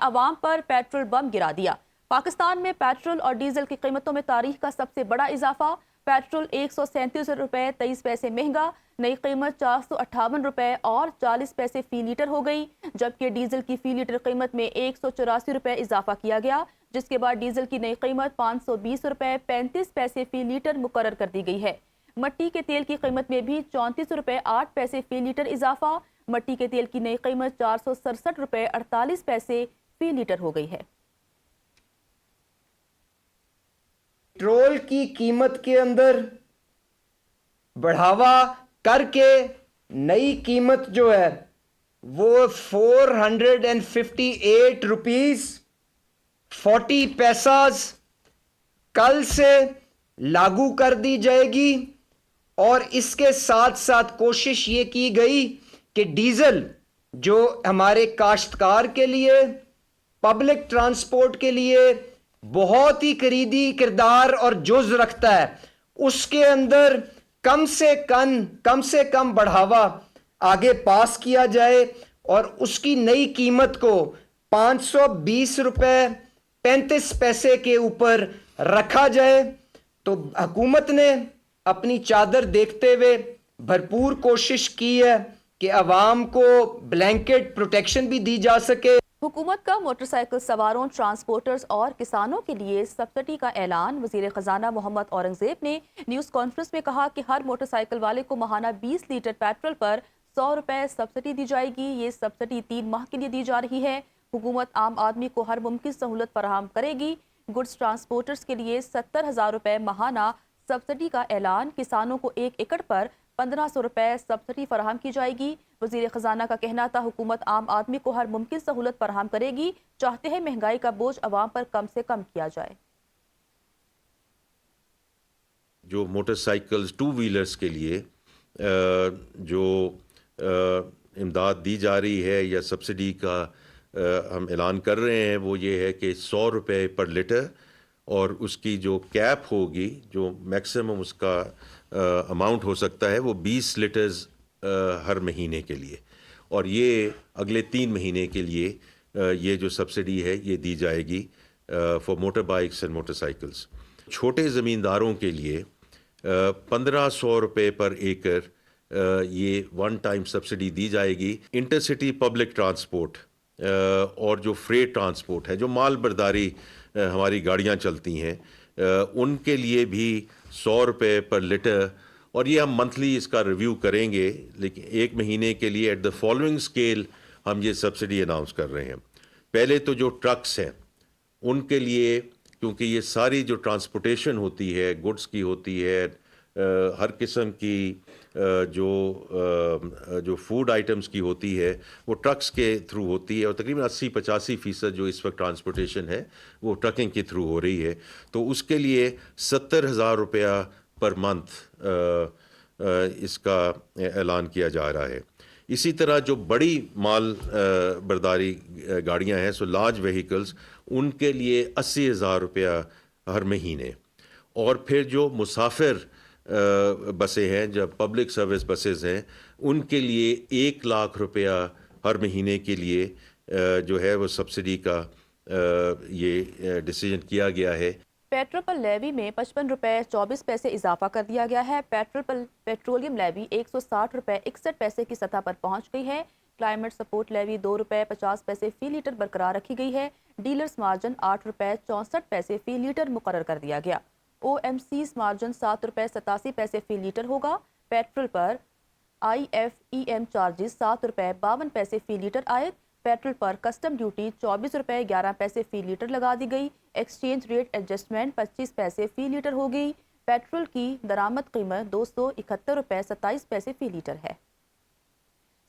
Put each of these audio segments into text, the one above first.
عوام پر پیٹرول بم گرا دیا۔ پاکستان میں پیٹرول اور ڈیزل کی قیمتوں میں تاریخ کا سب سے بڑا اضافہ۔ پیٹرول 137 روپے 23 پیسے مہنگا، نئی قیمت 458 روپے اور 40 پیسے فی لیٹر ہو گئی، جبکہ ڈیزل کی فی لیٹر قیمت میں 184 روپے اضافہ کیا گیا، جس کے بعد ڈیزل کی نئی قیمت 520 روپے 35 پیسے فی لیٹر مقرر کر دی گئی ہے۔ مٹی کے تیل کی قیمت میں بھی 34 روپے 8 پیسے فی لیٹر اضافہ، مٹی کے تیل کی نئی قیمت 467 روپے 48 پیسے فی لیٹر ہو گئی ہے۔ پیٹرول کی قیمت کے اندر بڑھاوا کر کے نئی قیمت جو ہے وہ 458 روپیز 40 پیساز کل سے لاگو کر دی جائے گی، اور اس کے ساتھ ساتھ کوشش یہ کی گئی کہ ڈیزل جو ہمارے کاشتکار کے لیے، پبلک ٹرانسپورٹ کے لیے بہت ہی کلیدی کردار اور جز رکھتا ہے، اس کے اندر کم سے کم بڑھاوا آگے پاس کیا جائے اور اس کی نئی قیمت کو 520 روپے 35 پیسے کے اوپر رکھا جائے۔ تو حکومت نے اپنی چادر دیکھتے ہوئے بھرپور کوشش کی ہے کہ عوام کو بلینکٹ پروٹیکشن بھی دی جا سکے۔ حکومت کا موٹر سائیکل سواروں، ٹرانسپورٹرز اور کسانوں کے لیے سبسڈی کا اعلان۔ وزیر خزانہ محمد اورنگزیب نے نیوز کانفرنس میں کہا کہ ہر موٹر سائیکل والے کو ماہانہ 20 لیٹر پیٹرول پر 100 روپے سبسڈی دی جائے گی۔ یہ سبسڈی 3 ماہ کے لیے دی جا رہی ہے۔ حکومت عام آدمی کو ہر ممکن سہولت فراہم کرے گی۔ گڈز ٹرانسپورٹرز کے لیے 70,000 روپے ماہانہ سبسڈی کا اعلان۔ کسانوں کو 1 ایکڑ پر 1500 روپے سبسڈی فراہم کی جائے گی۔ وزیر خزانہ کا کہنا تھا حکومت عام آدمی کو ہر ممکن سہولت فراہم کرے گی، چاہتے ہیں مہنگائی کا بوجھ عوام پر کم سے کم کیا جائے۔ جو موٹر سائیکلز 2 ویلرز کے لیے جو امداد دی جا رہی ہے یا سبسڈی کا ہم اعلان کر رہے ہیں، وہ یہ ہے کہ 100 روپے پر لیٹر، اور اس کی جو کیپ ہوگی، جو میکسیمم اس کا اماؤنٹ ہو سکتا ہے، وہ 20 لیٹرز ہر مہینے کے لیے، اور یہ اگلے 3 مہینے کے لیے یہ جو سبسڈی ہے یہ دی جائے گی for motor bikes and motor cycles. چھوٹے زمینداروں کے لیے 1500 روپے پر ایکڑ یہ ون ٹائم سبسڈی دی جائے گی۔ انٹر سٹی پبلک ٹرانسپورٹ اور جو فریٹ ٹرانسپورٹ ہے، جو مال برداری ہماری گاڑیاں چلتی ہیں، ان کے لیے بھی 100 روپے پر لیٹر، اور یہ ہم منتھلی اس کا ریویو کریں گے، لیکن 1 مہینے کے لیے ایٹ دا فالوئنگ اسکیل ہم یہ سبسڈی اناؤنس کر رہے ہیں۔ پہلے تو جو ٹرکس ہیں ان کے لیے، کیونکہ یہ ساری جو ٹرانسپورٹیشن ہوتی ہے، گڈس کی ہوتی ہے، ہر قسم کی جو فوڈ آئٹمس کی ہوتی ہے، وہ ٹرکس کے تھرو ہوتی ہے، اور تقریباً 80-85% جو اس وقت ٹرانسپورٹیشن ہے وہ ٹرکنگ کے تھرو ہو رہی ہے۔ تو اس کے لیے 70,000 روپیہ پر منتھ اس کا اعلان کیا جا رہا ہے۔ اسی طرح جو بڑی مال برداری گاڑیاں ہیں، سو لارج وہیکلز، ان کے لیے 80,000 روپیہ ہر مہینے، اور پھر جو مسافر بسیں ہیں، جب پبلک سروس بسز ہیں، ان کے لیے 1 لاکھ روپیہ ہر مہینے کے لیے جو ہے وہ سبسڈی کا یہ ڈیسیجن کیا گیا ہے۔ پیٹرول پر لیوی میں 55 روپے 24 پیسے اضافہ کر دیا گیا ہے۔ پیٹرولیم لیوی 160 روپے 61 پیسے کی سطح پر پہنچ گئی ہے۔ کلائمیٹ سپورٹ لیوی 2 روپے 50 پیسے فی لیٹر برقرار رکھی گئی ہے۔ ڈیلرز مارجن 8 روپے 64 پیسے فی لیٹر مقرر کر دیا گیا۔ او ایم سیز مارجن 7 روپے 87 پیسے فی لیٹر ہوگا۔ پیٹرول پر I F E M charges 7 روپے 52 پیسے فی لیٹر عائد۔ پیٹرول پر کسٹم ڈیوٹی 24 روپے 11 پیسے فی لیٹر لگا دی گئی۔ ایکسچینج ریٹ ایڈجسٹمنٹ 25 پیسے فی لیٹر ہو گئی۔ پیٹرول کی درآمد قیمت 271 روپے 27 پیسے فی لیٹر ہے۔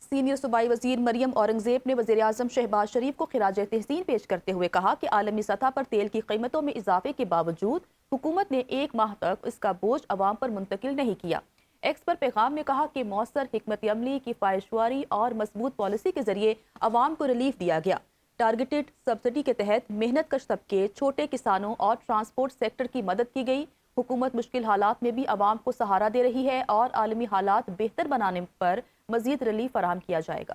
سینئر صوبائی وزیر مریم اورنگزیب نے وزیراعظم شہباز شریف کو خراج تحسین پیش کرتے ہوئے کہا کہ عالمی سطح پر تیل کی قیمتوں میں اضافے کے باوجود حکومت نے 1 ماہ تک اس کا بوجھ عوام پر منتقل نہیں کیا۔ ایکس پر پیغام میں کہا کہ مؤثر حکمت عملی کی خواہشواری اور مضبوط پالیسی کے ذریعے عوام کو ریلیف دیا گیا۔ ٹارگیٹڈ سبسڈی کے تحت محنت کش طبقے، چھوٹے کسانوں اور ٹرانسپورٹ سیکٹر کی مدد کی گئی۔ حکومت مشکل حالات میں بھی عوام کو سہارا دے رہی ہے اور عالمی حالات بہتر بنانے پر مزید ریلیف فراہم کیا جائے گا۔